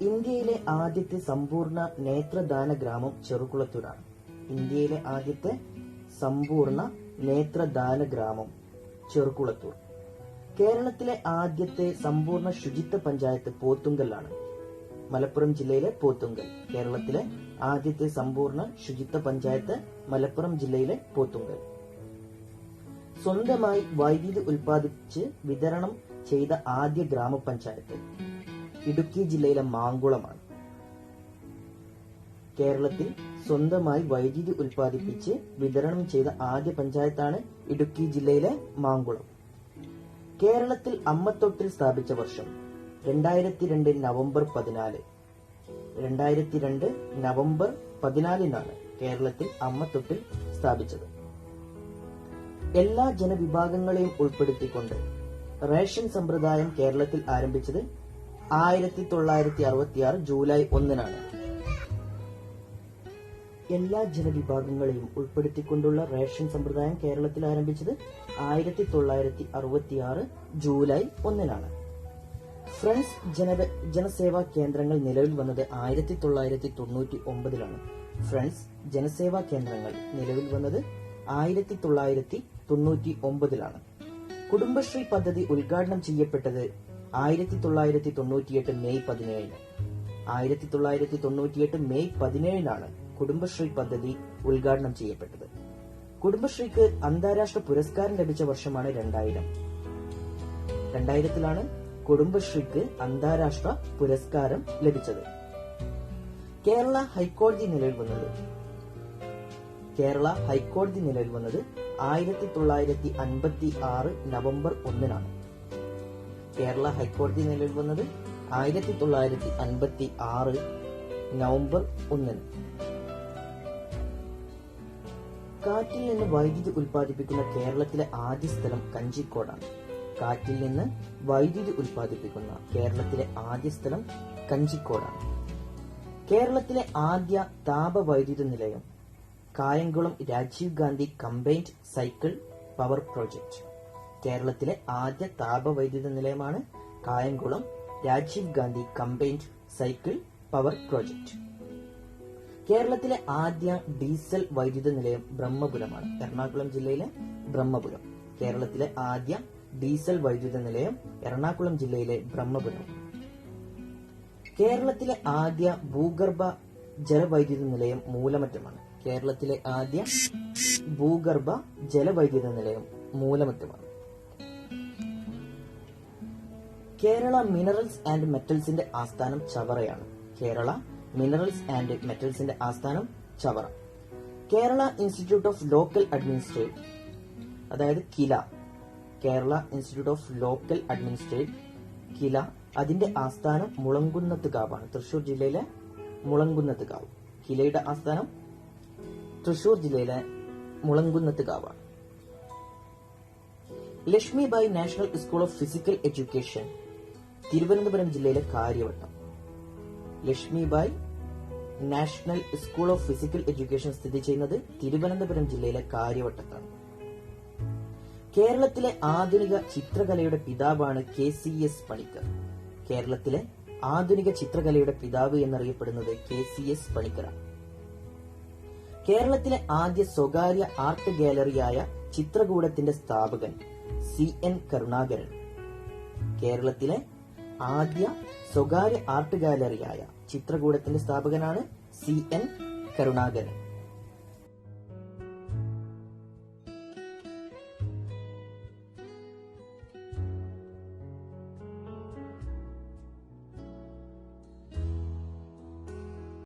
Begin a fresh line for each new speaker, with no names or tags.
ഇന്ത്യയിലെ ആദ്യത്തെ സമ്പൂർണ്ണ നേത്രദാന ഗ്രാമം ചെറുകുളത്തൂരാണ്. ഇന്ത്യയിലെ ആദ്യത്തെ സമ്പൂർണ്ണ നേത്രദാന ഗ്രാമം ചെറുകുളത്തൂർ. കേരളത്തിലെ ആദ്യത്തെ സമ്പൂർണ്ണ ശുചിത്വ പഞ്ചായത്ത് പോത്തുങ്കലാണ്. മലപ്പുറം ജില്ലയിലെ പോത്തുങ്കൽ. കേരളത്തിലെ ആദ്യത്തെ സമ്പൂർണ്ണ ശുചിത്വ പഞ്ചായത്ത് മലപ്പുറം ജില്ലയിലെ പോത്തുങ്കൽ. സ്വന്തമായി വൈദ്യുതി ഉൽപ്പാദിപ്പിച്ച് വിതരണം ചെയ്ത ആദ്യ ഗ്രാമപഞ്ചായത്ത് ഇടുക്കി ജില്ലയിലെ മാങ്കുളമാണ്. കേരളത്തിൽ സ്വന്തമായി വൈദ്യുതി ഉൽപ്പാദിപ്പിച്ച് വിതരണം ചെയ്ത ആദ്യ പഞ്ചായത്താണ് ഇടുക്കി ജില്ലയിലെ മാങ്കുളം. കേരളത്തിൽ അമ്മത്തൊട്ടിൽ സ്ഥാപിച്ച വർഷം 2002 നവംബർ 14. 2002 നവംബർ 14 കേരളത്തിൽ അമ്മത്തൊട്ടിൽ സ്ഥാപിച്ചത്. എല്ലാ ജനവിഭാഗങ്ങളെയും ഉൾപ്പെടുത്തിക്കൊണ്ട് റേഷൻ സമ്പ്രദായം കേരളത്തിൽ ആരംഭിച്ചത് 1966 ജൂലൈ 1. എല്ലാ ജനവിഭാഗങ്ങളെയും ഉൾപ്പെടുത്തിക്കൊണ്ടുള്ള റേഷൻ സമ്പ്രദായം കേരളത്തിൽ ആരംഭിച്ചത് 1966 ജൂലൈ 1. ഫ്രണ്ട്സ് ജനസേവാ കേന്ദ്രങ്ങൾ നിലവിൽ വന്നത് 1999. ഫ്രണ്ട്സ് ജനസേവാ കേന്ദ്രങ്ങൾ നിലവിൽ വന്നത് 1999. കുടുംബശ്രീ പദ്ധതി ഉദ്ഘാടനം ചെയ്യപ്പെട്ടത് 1998 മെയ് 17. 1998 മെയ് 17 കുടുംബശ്രീ പദ്ധതി ഉദ്ഘാടനം ചെയ്യപ്പെട്ടത്. കുടുംബശ്രീക്ക് അന്താരാഷ്ട്ര പുരസ്കാരം ലഭിച്ച വർഷമാണ് 2000. 2000 കുടുംബശ്രീക്ക് അന്താരാഷ്ട്ര പുരസ്കാരം ലഭിച്ചത്. കേരള ഹൈക്കോടതി നിലവിൽ വന്നത് 1956 നവംബർ 1. കേരള ഹൈക്കോടതി നിലവിൽ വന്നത് 1956 നവംബർ 1. കാറ്റിൽ നിന്ന് വൈദ്യുതി ഉൽപ്പാദിപ്പിക്കുന്ന കേരളത്തിലെ ആദ്യ സ്ഥലം കഞ്ചിക്കോടാണ്. കാറ്റിൽ നിന്ന് വൈദ്യുതി ഉൽപ്പാദിപ്പിക്കുന്ന കേരളത്തിലെ ആദ്യ സ്ഥലം കഞ്ചിക്കോടാണ്. കേരളത്തിലെ ആദ്യ താപവൈദ്യുത നിലയം Kayamkulam Rajiv Gandhi combined cycle power project. കേരളത്തിലെ ആദ്യ താപവൈദ്യുത നിലയമാണ് Kayamkulam Rajiv Gandhi combined cycle power project. കേരളത്തിലെ ആദ്യ ഡീസൽ വൈദ്യുത നിലയം ബ്രഹ്മപുരമാണ്. എറണാകുളം ജില്ലയിലെ ബ്രഹ്മപുരം. കേരളത്തിലെ ആദ്യ ഡീസൽ വൈദ്യുത നിലയം എറണാകുളം ജില്ലയിലെ ബ്രഹ്മപുരം. കേരളത്തിലെ ആദ്യ ഭൂഗർഭ ജലവൈദ്യുത നിലയം മൂലമറ്റമാണ്. കേരളത്തിലെ ആദ്യ ഭൂഗർഭ ജലവൈദ്യുത നിലയം മൂലമറ്റമാണ്. കേരള മിനറൽസ് ആൻഡ് മെറ്റൽസിന്റെ ആസ്ഥാനം ചവറയാണ്. കേരള മിനറൽസ് ആൻഡ് മെറ്റൽസിന്റെ ആസ്ഥാനം Chavara. Kerala institute of local administration, അതായത് KILA, Kerala institute of local administration KILA, അതിന്റെ ആസ്ഥാനം മുളങ്കുന്നത്ത് കാവാണ്. തൃശൂർ ജില്ലയിലെ മുളങ്കുന്നത്ത് കാവ്. കിലയുടെ ആസ്ഥാനം തൃശൂർ ജില്ലയിലെ മുളങ്കുന്നത്ത് കാവാണ്. Lakshmibai national school of physical education Thiruvananthapuram ജില്ലയിലെ Kariavattom. Lakshmibai national school of physical education സ്ഥിതി ചെയ്യുന്നത് തിരുവനന്തപുരം ജില്ലയിലെ കാര്യവട്ടത്താണ്. കേരളത്തിലെ ആധുനിക ചിത്രകലയുടെ പിതാവാണ് KCS പണിക്കർ. കേരളത്തിലെ ആധുനിക ചിത്രകലയുടെ പിതാവ് എന്നറിയപ്പെടുന്നത് KCS പണിക്കറാണ്. കേരളത്തിലെ ആദ്യ സ്വകാര്യ ആർട്ട് ഗാലറിയായ ചിത്രകൂടത്തിന്റെ സ്ഥാപകൻ CN കരുണാകരൻ. കേരളത്തിലെ ആദ്യ സ്വകാര്യ ആർട്ട് ഗാലറിയായ ചിത്രകൂടത്തിന്റെ സ്ഥാപകനാണ് CN കരുണാകരൻ.